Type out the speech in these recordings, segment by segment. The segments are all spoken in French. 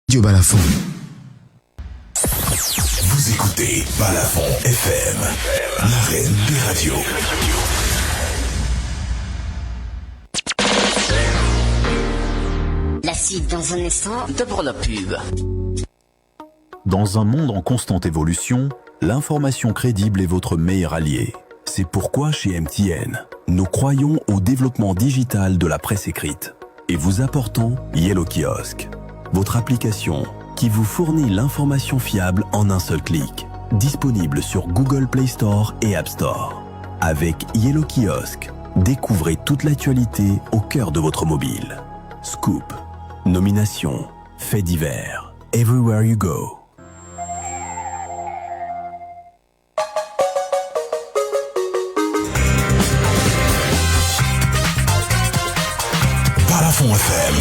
Radio Balafon. Vous écoutez Balafon FM, la reine des radios. La suite dans un instant, d'abord la pub. Dans un monde en constante évolution, l'information crédible est votre meilleur allié. C'est pourquoi chez MTN, nous croyons au développement digital de la presse écrite et vous apportons Yellow Kiosque, votre application qui vous fournit l'information fiable en un seul clic, disponible sur Google Play Store et App Store. Avec Yellow Kiosque, découvrez toute l'actualité au cœur de votre mobile. Scoop, nomination, faits divers, everywhere you go. Balafon FM,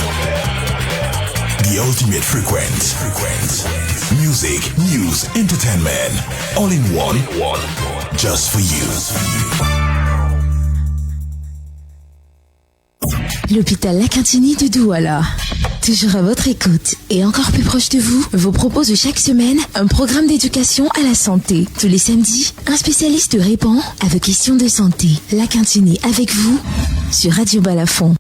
the ultimate frequency. Music, news, entertainment, all in one, just for you. L'hôpital La Quintini de Douala, toujours à votre écoute et encore plus proche de vous, vous propose chaque semaine un programme d'éducation à la santé. Tous les samedis, un spécialiste répond à vos questions de santé. La Quintini avec vous sur Radio Balafon.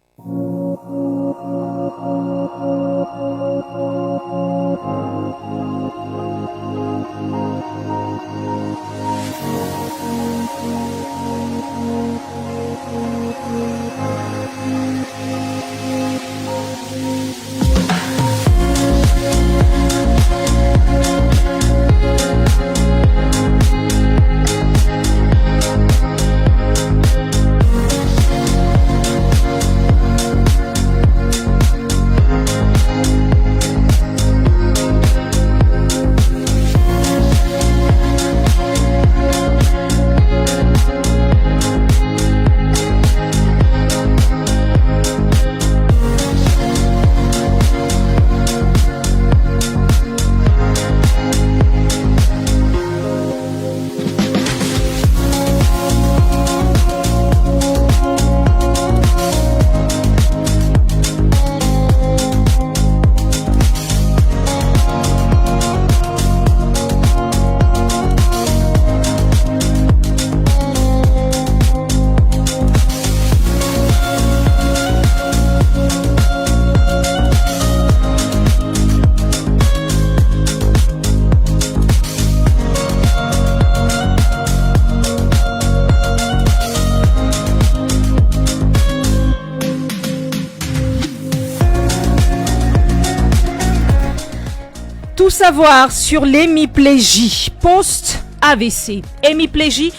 Savoir sur l'hémiplégie post-AVC. Hémiplégie,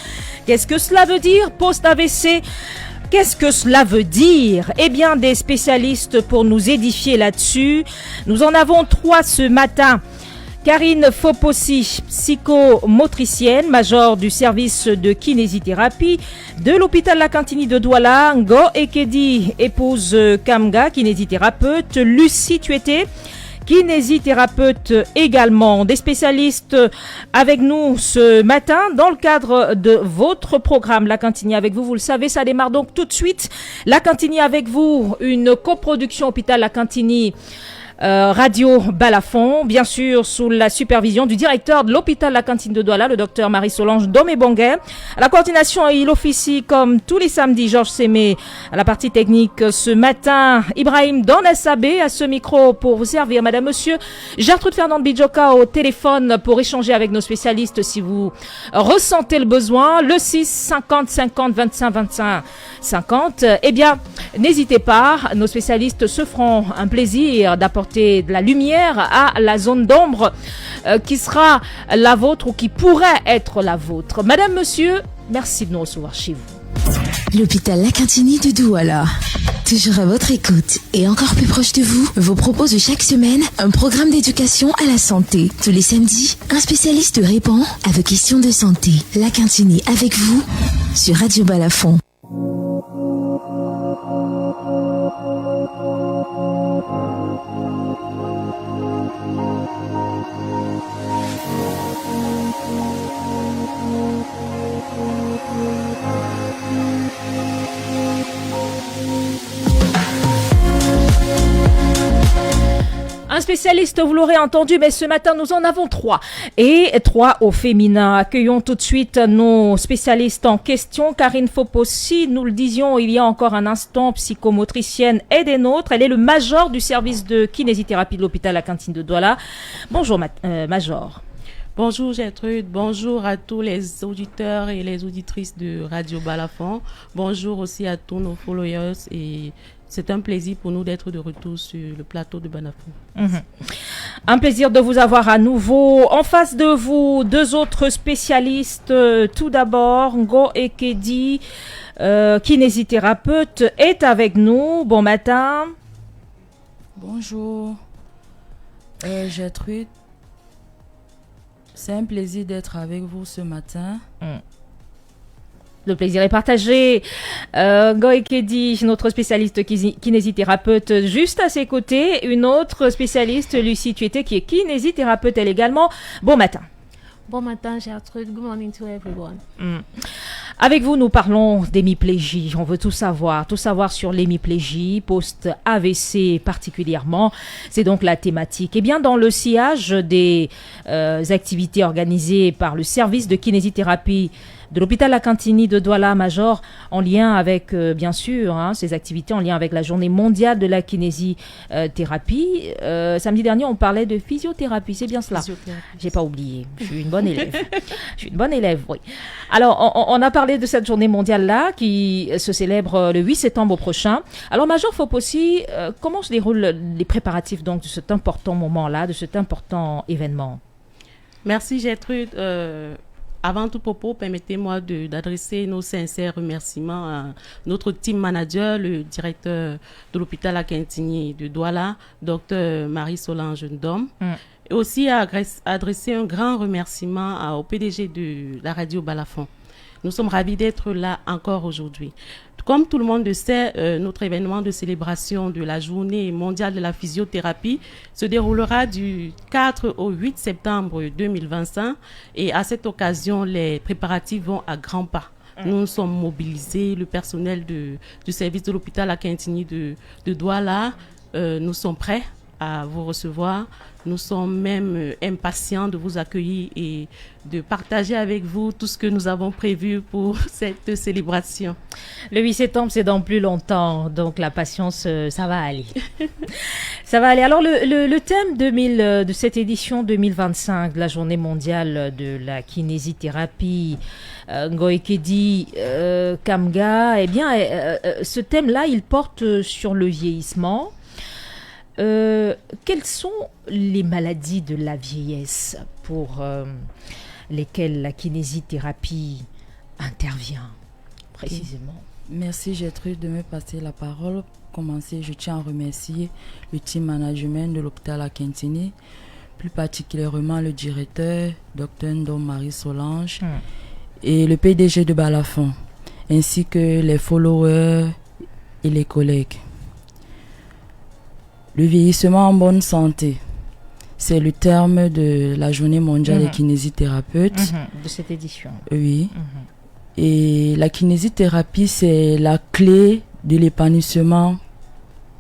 qu'est-ce que cela veut dire? Post-AVC, qu'est-ce que cela veut dire? Eh bien, des spécialistes pour nous édifier là-dessus. Nous en avons 3 ce matin. Karine Fopossi, psychomotricienne, major du service de kinésithérapie de l'hôpital La Quintini de Douala. Ngo Ekedi, épouse Kamga, kinésithérapeute. Lucie Tuété, kinésithérapeute également. Des spécialistes avec nous ce matin dans le cadre de votre programme La Quintini avec vous. Vous le savez, ça démarre donc tout de suite. La Quintini avec vous, une coproduction hôpital La Quintini Radio Balafon, bien sûr sous la supervision du directeur de l'hôpital La Quintini de Douala, le docteur Marie-Solange Domé-Bonguet. À la coordination, il officie comme tous les samedis Georges Sémé. À la partie technique ce matin, Ibrahim Donessabé à ce micro pour vous servir. Madame, monsieur, Gertrude Fernande Bidjoka au téléphone pour échanger avec nos spécialistes si vous ressentez le besoin. Le 6 50 50 25 25 50. Eh bien, n'hésitez pas, nos spécialistes se feront un plaisir d'apporter de la lumière à la zone d'ombre qui sera la vôtre ou qui pourrait être la vôtre. Madame, monsieur, merci de nous recevoir chez vous. L'hôpital La Quintini de Douala, toujours à votre écoute et encore plus proche de vous, vous propose chaque semaine un programme d'éducation à la santé. Tous les samedis, un spécialiste répond à vos questions de santé. La Quintini avec vous sur Radio Balafon. spécialistes, vous l'aurez entendu, mais ce matin, nous en avons 3. Et 3 au féminin. Accueillons tout de suite nos spécialistes en question. Karine Fopossi, nous le disions il y a encore un instant, psychomotricienne et des nôtres. Elle est le major du service de kinésithérapie de l'hôpital La Cantine de Douala. Bonjour, major. Bonjour Gertrude, bonjour à tous les auditeurs et les auditrices de Radio Balafon. Bonjour aussi à tous nos followers et c'est un plaisir pour nous d'être de retour sur le plateau de Balafon. Un plaisir de vous avoir à nouveau. En face de vous, 2 autres spécialistes. Tout d'abord, Ngo Ekedi, kinésithérapeute, est avec nous. Bon matin. Bonjour Gertrude. C'est un plaisir d'être avec vous ce matin. Le plaisir est partagé. Ngo Ekedi, notre spécialiste kinésithérapeute, juste à ses côtés. Une autre spécialiste, Lucie Tuété, qui est kinésithérapeute elle également. Bon matin. Bon matin Gertrude, good morning to everyone. Avec vous, nous parlons d'hémiplégie. On veut tout savoir sur l'hémiplégie, post-AVC particulièrement. C'est donc la thématique. Eh bien, dans le sillage des activités organisées par le service de kinésithérapie de l'hôpital La Cantini de Douala, major, en lien avec, bien sûr, ces activités en lien avec la journée mondiale de la kinésithérapie. Samedi dernier, on parlait de physiothérapie, c'est bien cela. J'ai pas oublié, je suis une bonne élève. Oui. Alors, on a parlé de cette journée mondiale-là qui se célèbre le 8 septembre prochain. Alors, major Fopossi, comment se déroulent les préparatifs donc, de cet important moment-là, de cet important événement? Merci Gertrude. Avant tout propos, permettez-moi d'adresser nos sincères remerciements à notre team manager, le directeur de l'hôpital La Cantini de Douala, Dr Marie-Solange Ndom. Et aussi adresser un grand remerciement au PDG de la radio Balafon. Nous sommes ravis d'être là encore aujourd'hui. Comme tout le monde le sait, notre événement de célébration de la journée mondiale de la physiothérapie se déroulera du 4 au 8 septembre 2025 et à cette occasion, les préparatifs vont à grands pas. Nous sommes mobilisés, le personnel du service de l'hôpital La Cantini de Douala, nous sommes prêts à vous recevoir. Nous sommes même impatients de vous accueillir et de partager avec vous tout ce que nous avons prévu pour cette célébration. Le 8 septembre, c'est dans plus longtemps, donc la patience, ça va aller. Ça va aller. Alors, le thème de cette édition 2025 de la Journée mondiale de la kinésithérapie, Ngo Ekedi, Kamga, eh bien, ce thème-là, il porte sur le vieillissement. Quelles sont les maladies de la vieillesse pour lesquelles la kinésithérapie intervient précisément? Merci Gertrude de me passer la parole. Pour commencer, je tiens à remercier le team management de l'hôpital La Cantini, plus particulièrement le directeur, Dr Ndom Marie-Solange, et le PDG de Balafon, ainsi que les followers et les collègues. Le vieillissement en bonne santé, c'est le terme de la journée mondiale des kinésithérapeutes. De cette édition. Oui. Et la kinésithérapie, c'est la clé de l'épanouissement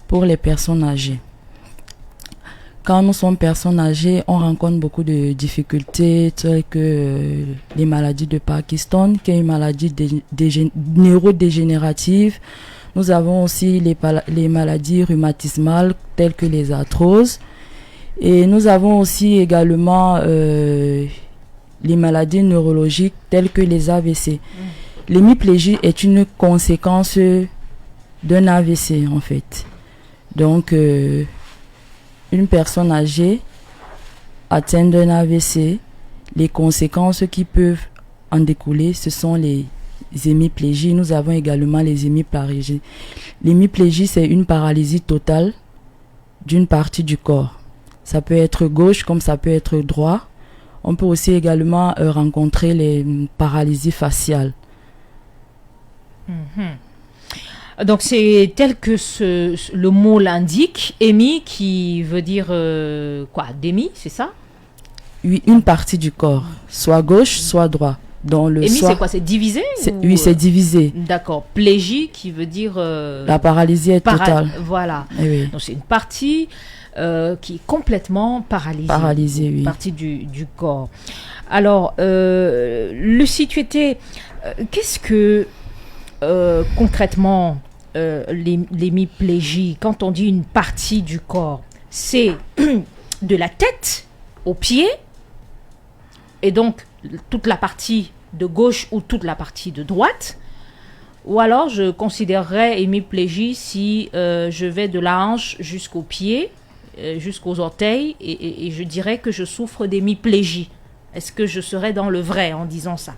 pour les personnes âgées. Quand nous sommes personnes âgées, on rencontre beaucoup de difficultés, telles que les maladies de Parkinson, qui est une maladie neurodégénérative. Nous avons aussi les maladies rhumatismales telles que les arthroses. Et nous avons aussi également les maladies neurologiques telles que les AVC. L'hémiplégie est une conséquence d'un AVC en fait. Donc, une personne âgée atteinte d'un AVC, les conséquences qui peuvent en découler, ce sont les hémiplégies. Nous avons également les hémiplégies. L'hémiplégie, c'est une paralysie totale d'une partie du corps. Ça peut être gauche comme ça peut être droit. On peut aussi également rencontrer les paralysies faciales. Donc c'est tel que le mot l'indique, hémi qui veut dire quoi? Démi, c'est ça? Oui, une partie du corps, soit gauche, soit droit. Hémi, c'est quoi? C'est divisé Oui, c'est divisé. D'accord. Plégie qui veut dire... la paralysie est totale. Voilà. Oui. Donc c'est une partie qui est complètement paralysée. Paralysée, oui. Partie du corps. Alors, Lucie, tu étais... qu'est-ce que, concrètement, l'hémiplégie, quand on dit une partie du corps, c'est de la tête aux pieds, et donc toute la partie de gauche ou toute la partie de droite, ou alors je considérerais hémiplégie si je vais de la hanche jusqu'aux pieds, jusqu'aux orteils, et je dirais que je souffre d'hémiplégie. Est-ce que je serais dans le vrai en disant ça?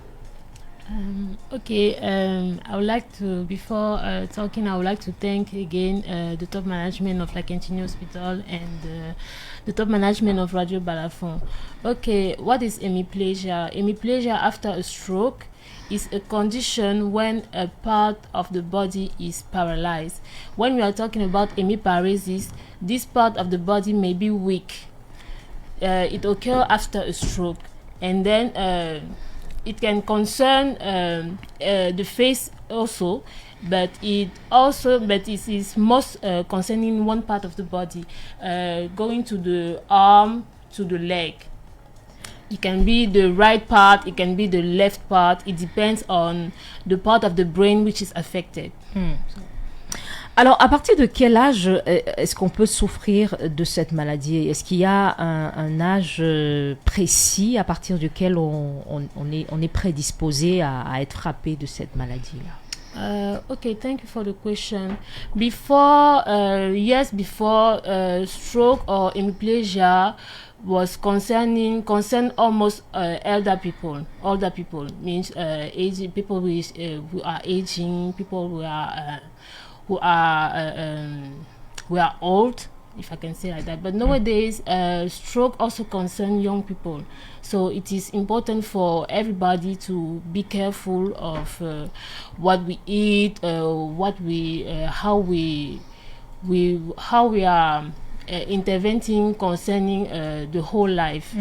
Okay, I would like to, before talking, I would like to thank again the top management of La Cantini Hospital and the top management of Radio Balafon. Okay, what is hemiplegia? Hemiplegia after a stroke is a condition when a part of the body is paralyzed. When we are talking about hemiparesis, this part of the body may be weak. It occurs after a stroke, and then it can concern the face also, but it is most concerning one part of the body, going to the arm, to the leg. It can be the right part, it can be the left part. It depends on the part of the brain which is affected. Alors, à partir de quel âge est-ce qu'on peut souffrir de cette maladie? Est-ce qu'il y a un âge précis à partir duquel on est prédisposé à être frappé de cette maladie-là? Okay, thank you for the question. Before stroke or hemiplegia was concern almost older people. Older people means aging people who are aging, people who are old, if I can say like that. But nowadays, stroke also concerns young people. So it is important for everybody to be careful of what we eat, how we are intervening concerning the whole life.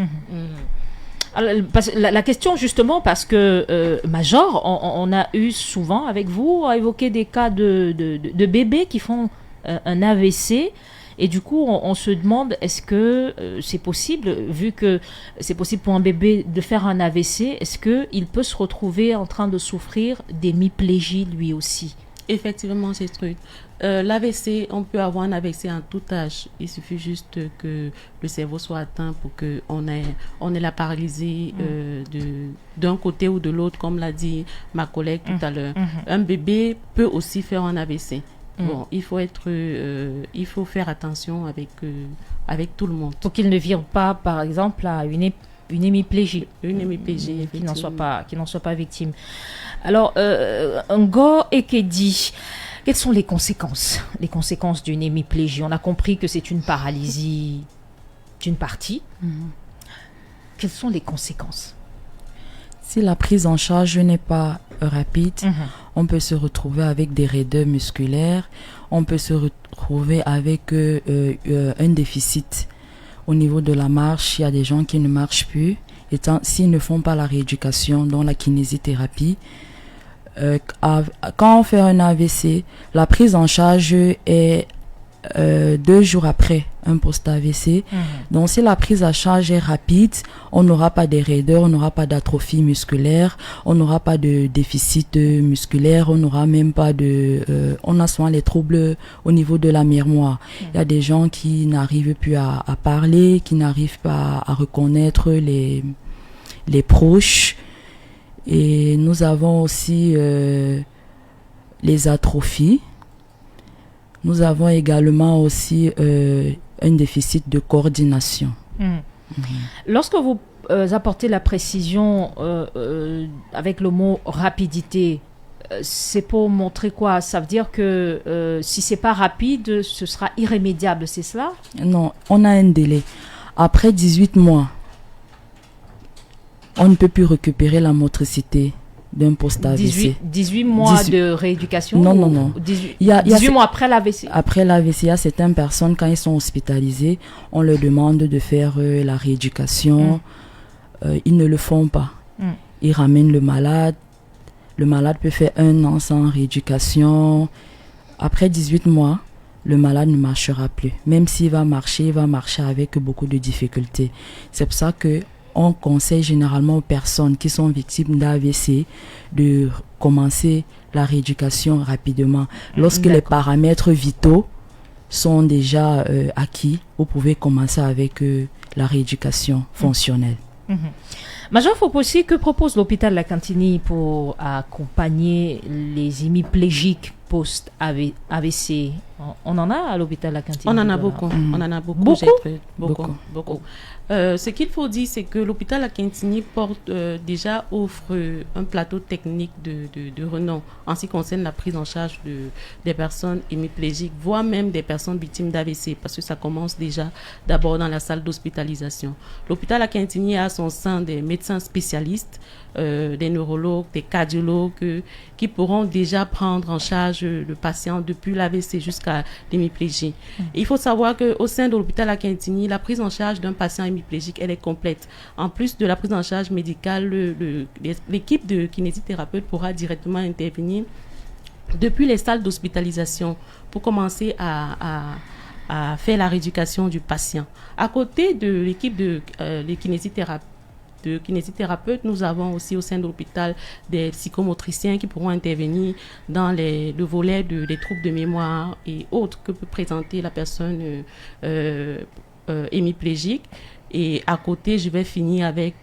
Alors, la question justement parce que Major, on a eu souvent avec vous à évoquer des cas de bébés qui font un AVC, et du coup on se demande est-ce que c'est possible, vu que c'est possible pour un bébé de faire un AVC, est-ce qu'il peut se retrouver en train de souffrir d'hémiplégie lui aussi? Effectivement, c'est truc. L'AVC, on peut avoir un AVC en tout âge. Il suffit juste que le cerveau soit atteint pour qu'on ait la paralysie d'un côté ou de l'autre, comme l'a dit ma collègue tout à l'heure. Un bébé peut aussi faire un AVC. Bon, il faut faire attention avec tout le monde. Pour qu'il ne vire pas, par exemple, à une hémiplégie. Une hémiplégie, qui n'en soit pas victime. Alors, Ngo Ekedi, quelles sont les conséquences d'une hémiplégie? On a compris que c'est une paralysie d'une partie. Quelles sont les conséquences? Si la prise en charge n'est pas rapide, on peut se retrouver avec des raideurs musculaires, on peut se retrouver avec un déficit au niveau de la marche. Il y a des gens qui ne marchent plus, s'ils ne font pas la rééducation, dont la kinésithérapie. Quand on fait un AVC, la prise en charge est 2 jours après un post-AVC. Donc si la prise en charge est rapide, on n'aura pas de raideur, on n'aura pas d'atrophie musculaire, on n'aura pas de déficit musculaire, on n'aura même pas on a souvent les troubles au niveau de la mémoire. Il y a des gens qui n'arrivent plus à parler, qui n'arrivent pas à reconnaître les proches. Et nous avons aussi les atrophies. Nous avons également aussi un déficit de coordination. Lorsque vous apportez la précision avec le mot rapidité, c'est pour montrer quoi? Ça veut dire que si c'est pas rapide, ce sera irrémédiable, c'est cela? Non, on a un délai. Après 18 mois, on ne peut plus récupérer la motricité d'un post-AVC. 18 mois de rééducation? Non. 18 mois après l'AVC? Après l'AVC, il y a certaines personnes, quand ils sont hospitalisés, on leur demande de faire la rééducation. Ils ne le font pas. Ils ramènent le malade. Le malade peut faire 1 an sans rééducation. Après 18 mois, le malade ne marchera plus. Même s'il va marcher, il va marcher avec beaucoup de difficultés. C'est pour ça que on conseille généralement aux personnes qui sont victimes d'AVC de commencer la rééducation rapidement. Lorsque les paramètres vitaux sont déjà acquis, vous pouvez commencer avec la rééducation fonctionnelle. Major Fopossi, que propose l'hôpital La Cantini pour accompagner les hémiplégiques post-AVC? On en a à l'hôpital La Cantini? On en a beaucoup. On en a beaucoup. Beaucoup. Ce qu'il faut dire, c'est que l'hôpital La Cantini offre un plateau technique de renom en ce qui concerne la prise en charge des personnes hémiplégiques, voire même des personnes victimes d'AVC, parce que ça commence déjà d'abord dans la salle d'hospitalisation. L'hôpital La Cantini a à son sein des médecins spécialistes, des neurologues, des cardiologues qui pourront déjà prendre en charge le patient depuis l'AVC jusqu'à l'hémiplégie. Il faut savoir qu'au sein de l'hôpital La Cantini, la prise en charge d'un patient hémiplégique, elle est complète. En plus de la prise en charge médicale, l'équipe de kinésithérapeutes pourra directement intervenir depuis les salles d'hospitalisation pour commencer à faire la rééducation du patient. À côté de l'équipe de kinésithérapeutes, nous avons aussi au sein de l'hôpital des psychomotriciens qui pourront intervenir dans le volet des troubles de mémoire et autres que peut présenter la personne hémiplégique. Et à côté, je vais finir avec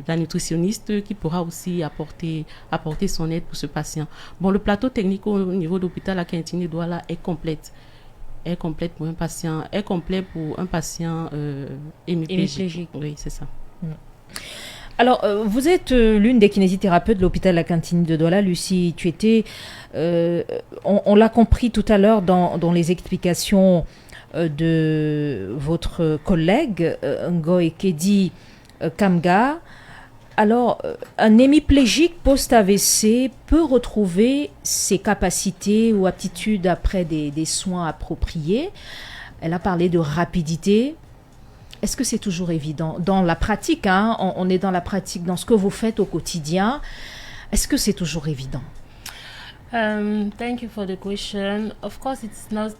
la nutritionniste qui pourra aussi apporter son aide pour ce patient. Bon, le plateau technique au niveau de l'hôpital La Cantini de Douala est complète. Est complet pour un patient hémiplégique. Oui, c'est ça. Alors, vous êtes l'une des kinésithérapeutes de l'hôpital La Cantini de Douala. Lucie, tu étais, on l'a compris tout à l'heure dans les explications de votre collègue Ngoy Kedi Kamga. Alors, un hémiplégique post-AVC peut retrouver ses capacités ou aptitudes après des soins appropriés. Elle a parlé de rapidité. Est-ce que c'est toujours évident dans la pratique, on est dans la pratique, dans ce que vous faites au quotidien. Est-ce que c'est toujours évident? Thank you for the question. Of course, it's not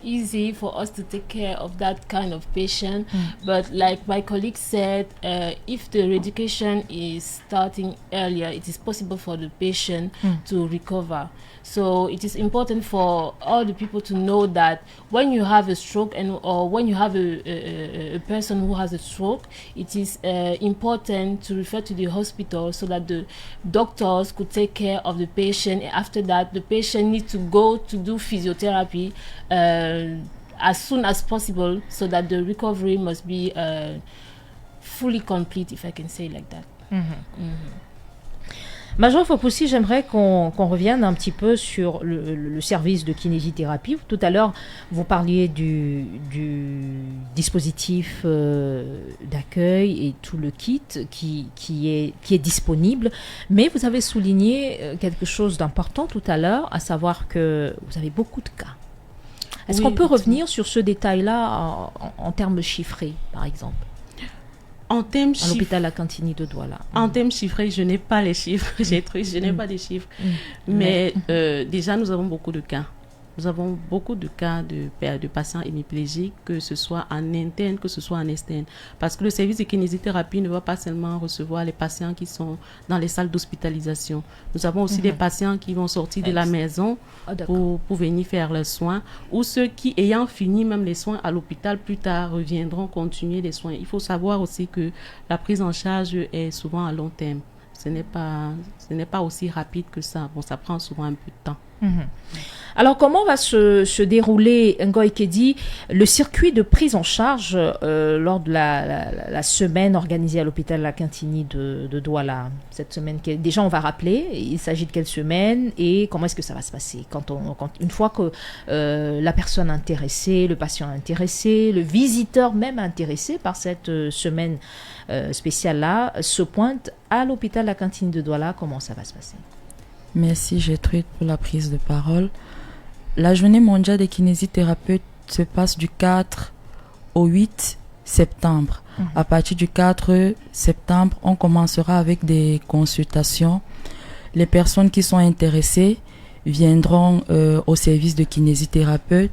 easy for us to take care of that kind of patient, but like my colleague said, if the reeducation is starting earlier, it is possible for the patient to recover. So it is important for all the people to know that when you have a stroke or when you have a person who has a stroke, it is important to refer to the hospital so that the doctors could take care of the patient. After that, the patient needs to go to do physiotherapy as soon as possible so that the recovery must be fully complete, if I can say like that. Major Fopossi, j'aimerais qu'on revienne un petit peu sur le service de kinésithérapie. Tout à l'heure, vous parliez du dispositif d'accueil et tout le kit qui est disponible, mais vous avez souligné quelque chose d'important tout à l'heure, à savoir que vous avez beaucoup de cas. Est-ce qu'on peut revenir sur ce détail-là en termes chiffrés, par exemple? En termes à l'hôpital La Cantini de Douala. En termes chiffrés, je n'ai pas les chiffres. Je n'ai pas des chiffres. Mais déjà, nous avons beaucoup de cas. Nous avons beaucoup de cas de patients hémiplégiques, que ce soit en interne, que ce soit en externe. Parce que le service de kinésithérapie ne va pas seulement recevoir les patients qui sont dans les salles d'hospitalisation. Nous avons aussi des patients qui vont sortir de la maison pour venir faire leurs soins, ou ceux qui, ayant fini même les soins à l'hôpital, plus tard reviendront continuer les soins. Il faut savoir aussi que la prise en charge est souvent à long terme. Ce n'est pas aussi rapide que ça. Bon, ça prend souvent un peu de temps. Alors, comment va se dérouler, Ngoy Kedi, le circuit de prise en charge lors de la semaine organisée à l'hôpital La Cantini de Douala? Cette semaine, déjà, on va rappeler, il s'agit de quelle semaine et comment est-ce que ça va se passer une fois que la personne intéressée, le patient intéressé, le visiteur même intéressé par cette semaine spéciale-là se pointe à l'hôpital La Cantini de Douala, comment ça va se passer? Merci Gertrude pour la prise de parole. La journée mondiale des kinésithérapeutes se passe du 4 au 8 septembre. À partir du 4 septembre, on commencera avec des consultations. Les personnes qui sont intéressées viendront au service de kinésithérapeute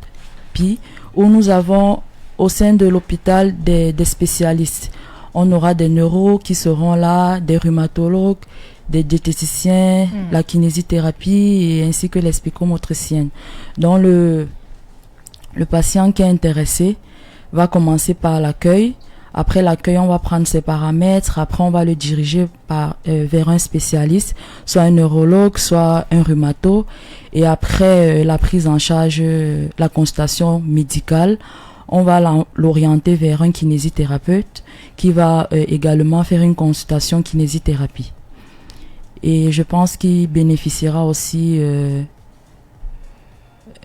kinésithérapie où nous avons au sein de l'hôpital des spécialistes. On aura des neuros qui seront là, des rhumatologues, des diététiciens, la kinésithérapie et ainsi que les psychomotriciennes. Donc le patient qui est intéressé va commencer par l'accueil. Après l'accueil, on va prendre ses paramètres. Après, on va le diriger vers un spécialiste, soit un neurologue, soit un rhumato. Et après la prise en charge, la consultation médicale, on va l'orienter vers un kinésithérapeute qui va également faire une consultation kinésithérapie. Et je pense qu'il bénéficiera aussi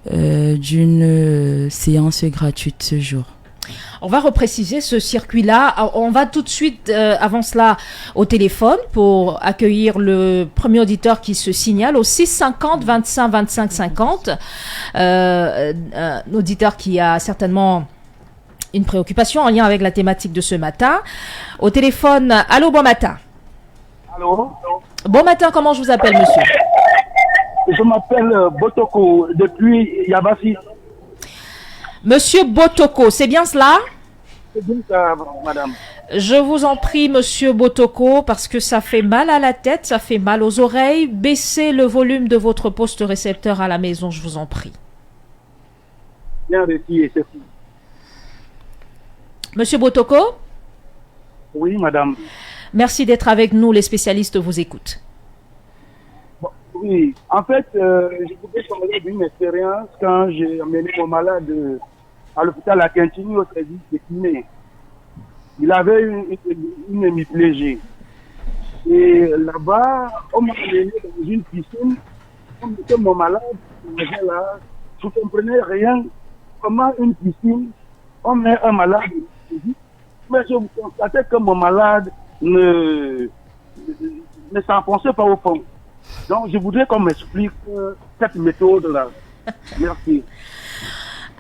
d'une séance gratuite ce jour. On va repréciser ce circuit-là. On va tout de suite, avant cela, au téléphone pour accueillir le premier auditeur qui se signale au 650 25 25 50. Un auditeur qui a certainement une préoccupation en lien avec la thématique de ce matin. Au téléphone, allô, bon matin. Allô. Bon matin, comment je vous appelle, monsieur? Je m'appelle Botoko, depuis Yabassi. Monsieur Botoko, c'est bien cela? C'est bien ça, madame. Je vous en prie, monsieur Botoko, parce que ça fait mal à la tête, ça fait mal aux oreilles. Baissez le volume de votre poste récepteur à la maison, je vous en prie. Bien reçu, c'est tout. Monsieur Botoko? Oui, madame. Merci d'être avec nous, les spécialistes vous écoutent. Bon, oui, en fait, je voudrais parler d'une expérience quand j'ai amené mon malade à l'hôpital à Quintini au service de kiné. Il avait une hémiplégie. Et là-bas, on m'a amené dans une piscine. On mettait mon malade, là, je ne comprenais rien. Comment une piscine, on met un malade, mais je constatais que mon malade ne s'enfonçait pas au fond. Donc, je voudrais qu'on m'explique cette méthode-là. Merci.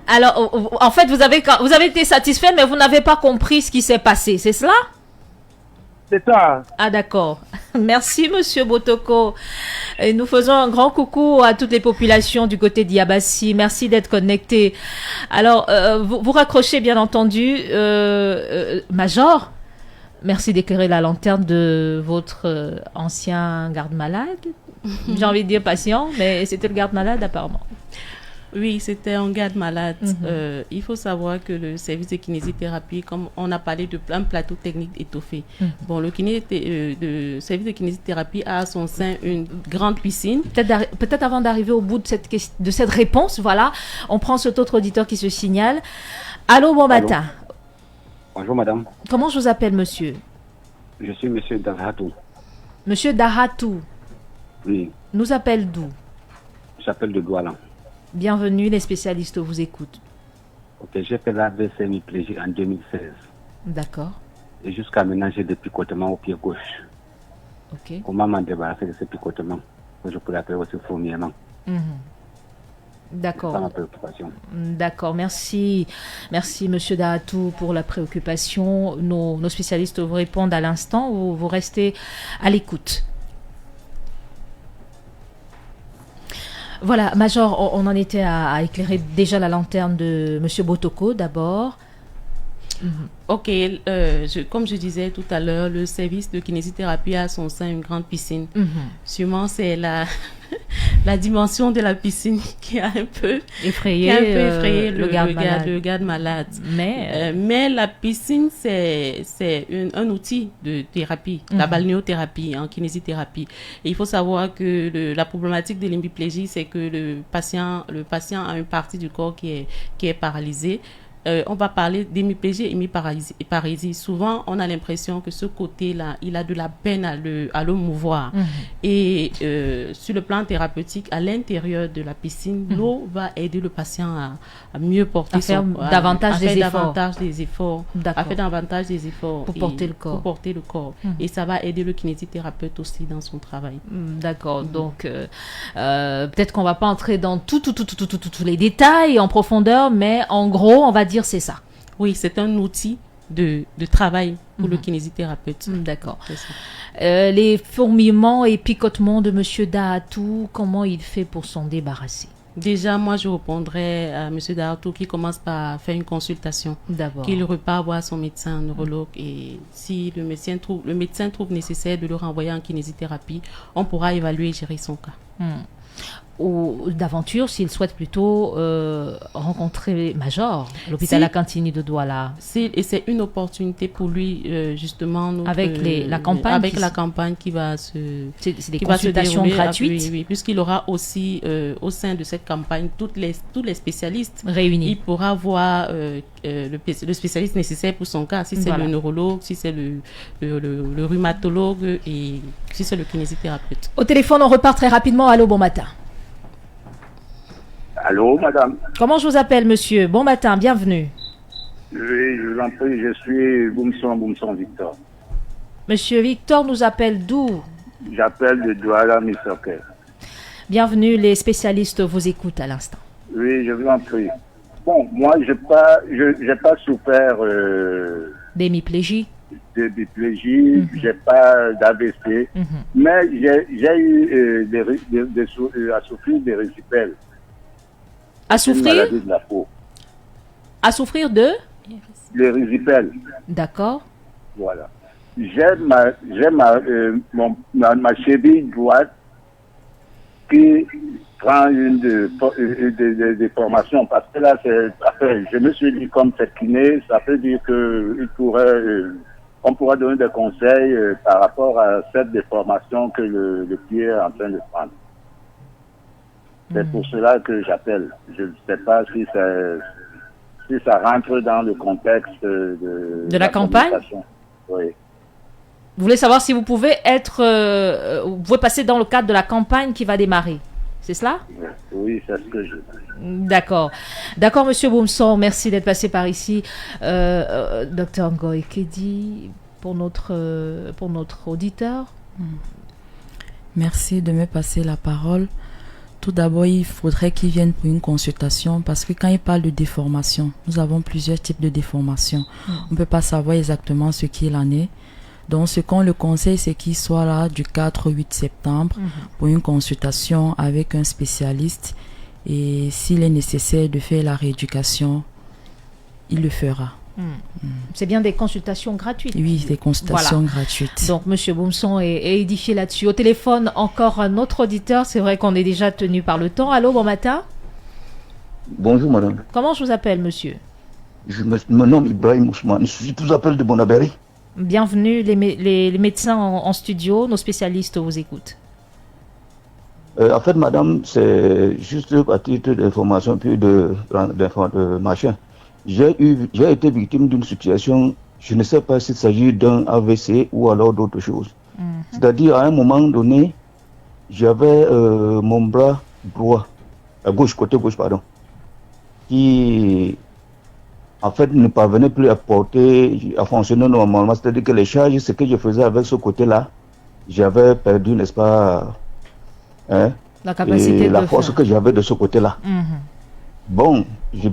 Alors, en fait, vous avez été satisfait, mais vous n'avez pas compris ce qui s'est passé, c'est cela? C'est ça. Ah, d'accord. Merci, monsieur Botoko. Et nous faisons un grand coucou à toutes les populations du côté d'Yabassi. Merci d'être connectés. Alors, vous raccrochez, bien entendu. Major, merci d'éclairer la lanterne de votre ancien garde-malade. J'ai envie de dire patient, mais c'était le garde-malade apparemment. Oui, c'était un garde-malade. Il faut savoir que le service de kinésithérapie, comme on a parlé de un plateau technique étoffé, bon, le service de kinésithérapie a à son sein une grande piscine. Peut-être avant d'arriver au bout de cette réponse, voilà, on prend cet autre auditeur qui se signale. Allô, bon matin. Bonjour, madame. Comment je vous appelle, monsieur? Je suis monsieur Dahatou. Monsieur Dahatou. Oui. Nous appelle d'où? J'appelle de Douala. Bienvenue, les spécialistes vous écoutent. Ok, j'ai fait l'AVC hémiplégie en 2016. D'accord. Et jusqu'à maintenant, j'ai des picotements au pied gauche. Ok. Comment m'en débarrasser de ces picotements? Je pourrais appeler aussi fourmillement. D'accord. C'est ça ma préoccupation. D'accord, merci. Merci, monsieur Dahatou, pour la préoccupation. Nos spécialistes vous répondent à l'instant. Vous restez à l'écoute. Voilà, Major, on en était à éclairer déjà la lanterne de monsieur Botoko d'abord. Ok, comme je disais tout à l'heure, le service de kinésithérapie a à son sein une grande piscine. Sûrement, c'est la dimension de la piscine qui a un peu effrayé le garde-malade. Mais la piscine, c'est un outil de thérapie, la balnéothérapie en kinésithérapie. Et il faut savoir que la problématique de l'hémiplégie, c'est que le patient a une partie du corps qui est paralysée. On va parler d'hémiplégie et hémiparalysie. Souvent, on a l'impression que ce côté-là, il a de la peine à le mouvoir. Et sur le plan thérapeutique, à l'intérieur de la piscine, l'eau va aider le patient à mieux porter davantage des efforts. À faire davantage des efforts. Pour porter le corps. Et ça va aider le kinésithérapeute aussi dans son travail. D'accord. Donc, peut-être qu'on va pas entrer dans tous les détails en profondeur, mais en gros, on va dire c'est ça. Oui, c'est un outil de travail pour le kinésithérapeute. D'accord. Les fourmillements et picotements de monsieur Dahatou, comment il fait pour s'en débarrasser? Déjà, moi, je répondrais à M. Darto qui commence par faire une consultation. D'abord. Qu'il repart voir son médecin neurologue et si le médecin trouve nécessaire de le renvoyer en kinésithérapie, on pourra évaluer et gérer son cas. Ou d'aventure, s'il souhaite plutôt rencontrer Major, l'hôpital La Cantini de Douala. Et c'est une opportunité pour lui, justement. Avec la campagne. Avec la campagne qui va se. C'est des consultations gratuites. Oui, puisqu'il aura aussi, au sein de cette campagne, tous les spécialistes réunis. Il pourra voir le spécialiste nécessaire pour son cas, si c'est le neurologue, si c'est le rhumatologue et si c'est le kinésithérapeute. Au téléphone, on repart très rapidement. Allô, bon matin. Allô, madame. Comment je vous appelle, monsieur? Bon matin, bienvenue. Oui, je vous en prie, je suis Boumson Victor. Monsieur Victor nous appelle d'où? J'appelle de Douala, Missoké. Bienvenue, les spécialistes vous écoutent à l'instant. Oui, je vous en prie. Bon, moi, j'ai pas souffert d'hémiplégie. D'hémiplégie, j'ai pas d'AVC, mais j'ai eu à souffrir des résipelles. À souffrir de la peau. À souffrir de les résipelles. D'accord. Voilà. J'ai ma cheville droite qui prend une déformation parce que là, je me suis dit comme c'est kiné, ça veut dire que on pourra donner des conseils par rapport à cette déformation que le pied est en train de prendre. C'est pour cela que j'appelle. Je ne sais pas si ça rentre dans le contexte de la campagne. Oui. Vous voulez savoir si vous pouvez vous pouvez passer dans le cadre de la campagne qui va démarrer. C'est cela? Oui, c'est ce que je veux. D'accord. D'accord, monsieur Boumson, merci d'être passé par ici. Docteur Ngoy Kedi, pour notre auditeur. Merci de me passer la parole. Tout d'abord, il faudrait qu'il vienne pour une consultation parce que quand il parle de déformation, nous avons plusieurs types de déformations. On ne peut pas savoir exactement ce qu'il en est. Donc, ce qu'on le conseille, c'est qu'il soit là du 4 au 8 septembre pour une consultation avec un spécialiste. Et s'il est nécessaire de faire la rééducation, il le fera. C'est bien des consultations gratuites. Oui, des consultations gratuites. Donc, monsieur Boumson est édifié là-dessus. Au téléphone, encore un autre auditeur. C'est vrai qu'on est déjà tenu par le temps. Allô, bon matin. Bonjour, madame. Comment je vous appelle, monsieur? Je me nomme Ibrahim Ousmane. Je vous appelle de Bonabéry. Bienvenue, les médecins en studio. Nos spécialistes vous écoutent. En fait, madame, c'est juste à titre d'information, puis de machin. J'ai été victime d'une situation, je ne sais pas s'il s'agit d'un AVC ou alors d'autre chose. C'est-à-dire, à un moment donné, j'avais mon bras droit, côté gauche, qui, en fait, ne parvenait plus à fonctionner normalement. C'est-à-dire que les charges, ce que je faisais avec ce côté-là, j'avais perdu, n'est-ce pas, la capacité la force que j'avais de ce côté-là. Bon,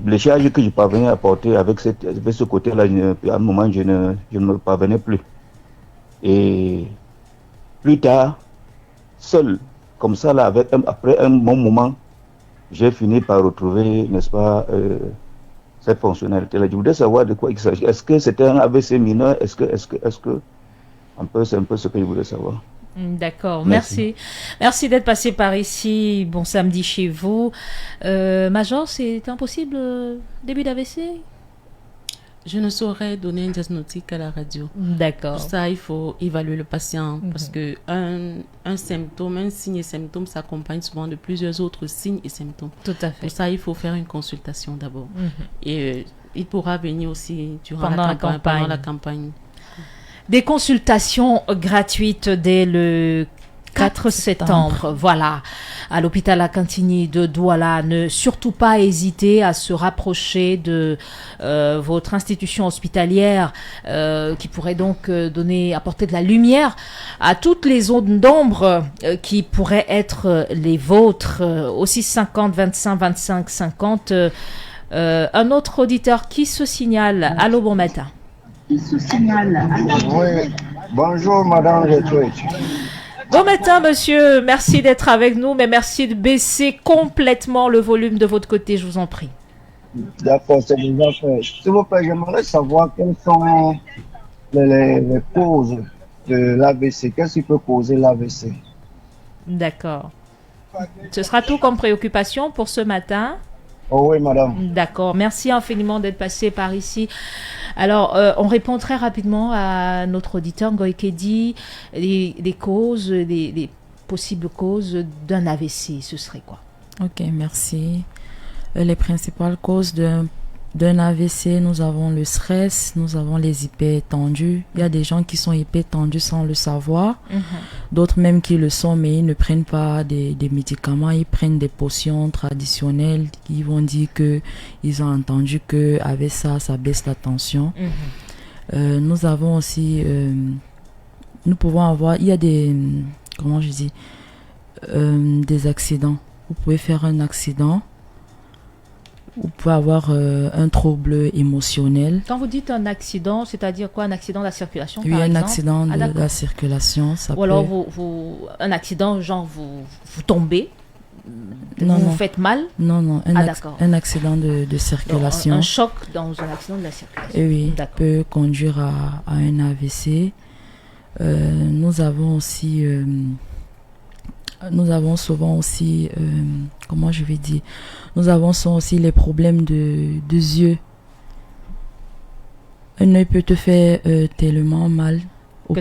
les charges que je parvenais à porter avec ce côté-là, à un moment, je ne parvenais plus. Et plus tard, seul, comme ça, là, après un bon moment, j'ai fini par retrouver, n'est-ce pas, cette fonctionnalité-là. Je voudrais savoir de quoi il s'agit. Est-ce que c'était un AVC mineur? Est-ce que, c'est un peu ce que je voulais savoir. D'accord, merci d'être passé par ici. Bon samedi chez vous. Major, c'est impossible début d'AVC? Je ne saurais donner un diagnostic à la radio. D'accord. Pour ça, il faut évaluer le patient parce que un signe et symptôme s'accompagne souvent de plusieurs autres signes et symptômes. Tout à fait. Pour ça, il faut faire une consultation d'abord. Et il pourra venir aussi pendant la campagne. Des consultations gratuites dès le 4 septembre. Voilà, à l'hôpital La Cantini de Douala. Ne surtout pas hésiter à se rapprocher de votre institution hospitalière qui pourrait donc apporter de la lumière à toutes les zones d'ombre qui pourraient être les vôtres. Au 650 25 25 50. Un autre auditeur qui se signale. Allô, bon matin. Oui, bonjour Madame Gertrude. Bon matin, monsieur. Merci d'être avec nous, mais merci de baisser complètement le volume de votre côté, je vous en prie. D'accord, c'est déjà fait. S'il vous plaît, j'aimerais savoir quelles sont les causes de l'AVC. Qu'est-ce qui peut causer l'AVC? D'accord. Ce sera tout comme préoccupation pour ce matin. Oh oui, madame. D'accord. Merci infiniment d'être passé par ici. Alors, on répond très rapidement à notre auditeur Ngoïkedi. Les causes, les possibles causes d'un AVC, ce serait quoi? Ok, merci. Les principales causes d'un AVC, nous avons le stress, nous avons les hypertendus. Il y a des gens qui sont hypertendus sans le savoir, d'autres même qui le sont, mais ils ne prennent pas des médicaments, ils prennent des potions traditionnelles qui vont dire que ils ont entendu que avec ça baisse la tension. Nous avons aussi, nous pouvons avoir, il y a des, comment je dis, des accidents. Vous pouvez faire un accident. Vous pouvez avoir un trouble émotionnel. Quand vous dites un accident, c'est-à-dire quoi? Un accident de la circulation, oui, par exemple? Un accident de la circulation. Ça Ou alors un accident, genre vous tombez, vous faites mal? Non, un accident de circulation. Un choc dans un accident de la circulation. Et oui, peut conduire à un AVC. Nous avons souvent aussi, comment je vais dire, nous avons souvent aussi les problèmes de yeux. Un œil peut te faire tellement mal. Au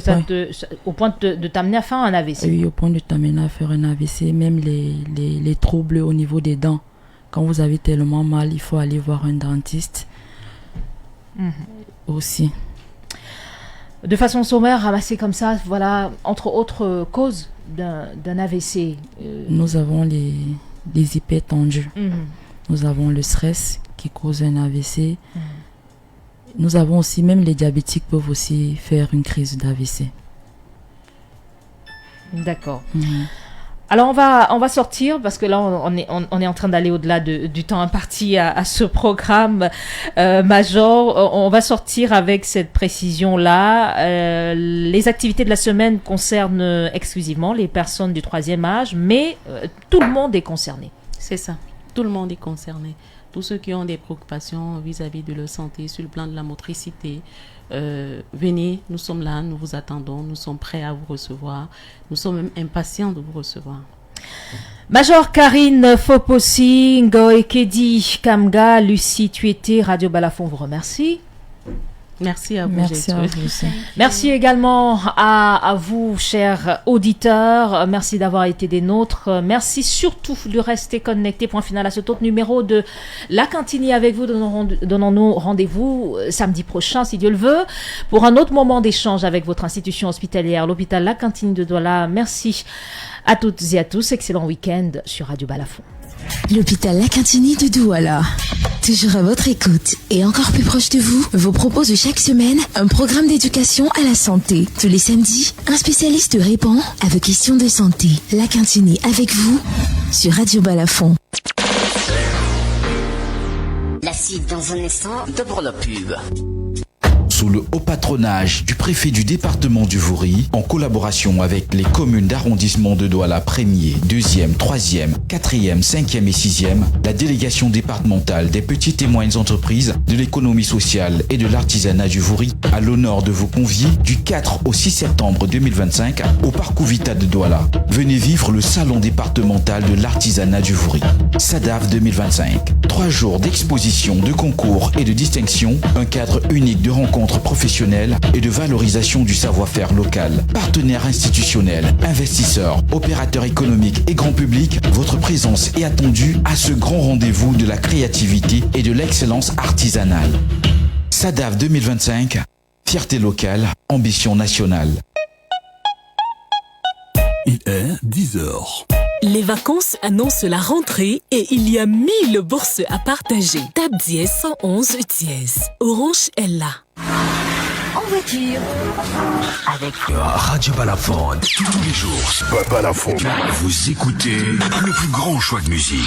point de t'amener à faire un AVC. Oui, au point de t'amener à faire un AVC. Même les troubles au niveau des dents. Quand vous avez tellement mal, il faut aller voir un dentiste. Aussi. De façon sommaire, ramassée comme ça, voilà, entre autres causes d'un AVC. Nous avons les hypertendus. Nous avons le stress qui cause un AVC. Nous avons aussi, même les diabétiques peuvent aussi faire une crise d'AVC. D'accord. Alors on va sortir parce que là on est en train d'aller au-delà du temps imparti à ce programme Major. On va sortir avec cette précision là. Les activités de la semaine concernent exclusivement les personnes du 3e âge, mais tout le monde est concerné. C'est ça, tout le monde est concerné. Tous ceux qui ont des préoccupations vis-à-vis de leur santé sur le plan de la motricité, venez, nous sommes là, nous vous attendons, nous sommes prêts à vous recevoir, nous sommes même impatients de vous recevoir. Major Karine Fopossi, Ngoïkedi Kamga, Lucie Tuété, Radio Balafon vous remercie. Merci à vous. Merci à vous aussi. Merci également à vous, chers auditeurs. Merci d'avoir été des nôtres. Merci surtout de rester connectés. Point final à ce autre numéro de La Cantini avec vous. Donnons-nous rendez-vous samedi prochain, si Dieu le veut, pour un autre moment d'échange avec votre institution hospitalière, l'hôpital La Cantini de Douala. Merci à toutes et à tous. Excellent week-end sur Radio Balafon. L'hôpital La Cantini de Douala. Toujours à votre écoute et encore plus proche de vous, vous propose chaque semaine un programme d'éducation à la santé. Tous les samedis, un spécialiste répond à vos questions de santé. La Cantini avec vous sur Radio Balafon. La suite dans un instant de pour la pub. Sous le haut patronage du préfet du département du Vouri, en collaboration avec les communes d'arrondissement de Douala 1er, 2e, 3e, 4e, 5e et 6e, la délégation départementale des petites et moyennes entreprises, de l'économie sociale et de l'artisanat du Vouri a l'honneur de vous convier du 4 au 6 septembre 2025 au Parc Ouvita de Douala. Venez vivre le salon départemental de l'artisanat du Vouri. SADAV 2025. 3 jours d'exposition, de concours et de distinction, un cadre unique de rencontres professionnelles et de valorisation du savoir-faire local. Partenaires institutionnels, investisseurs, opérateurs économiques et grand public, votre présence est attendue à ce grand rendez-vous de la créativité et de l'excellence artisanale. SADAV 2025, fierté locale, ambition nationale. Il est 10h. Les vacances annoncent la rentrée et il y a 1000 bourses à partager. Tape dièse 111 dièse. Orange est là. En voiture. Avec Radio Balafon, tous les jours. Balafon. Vous écoutez le plus grand choix de musique.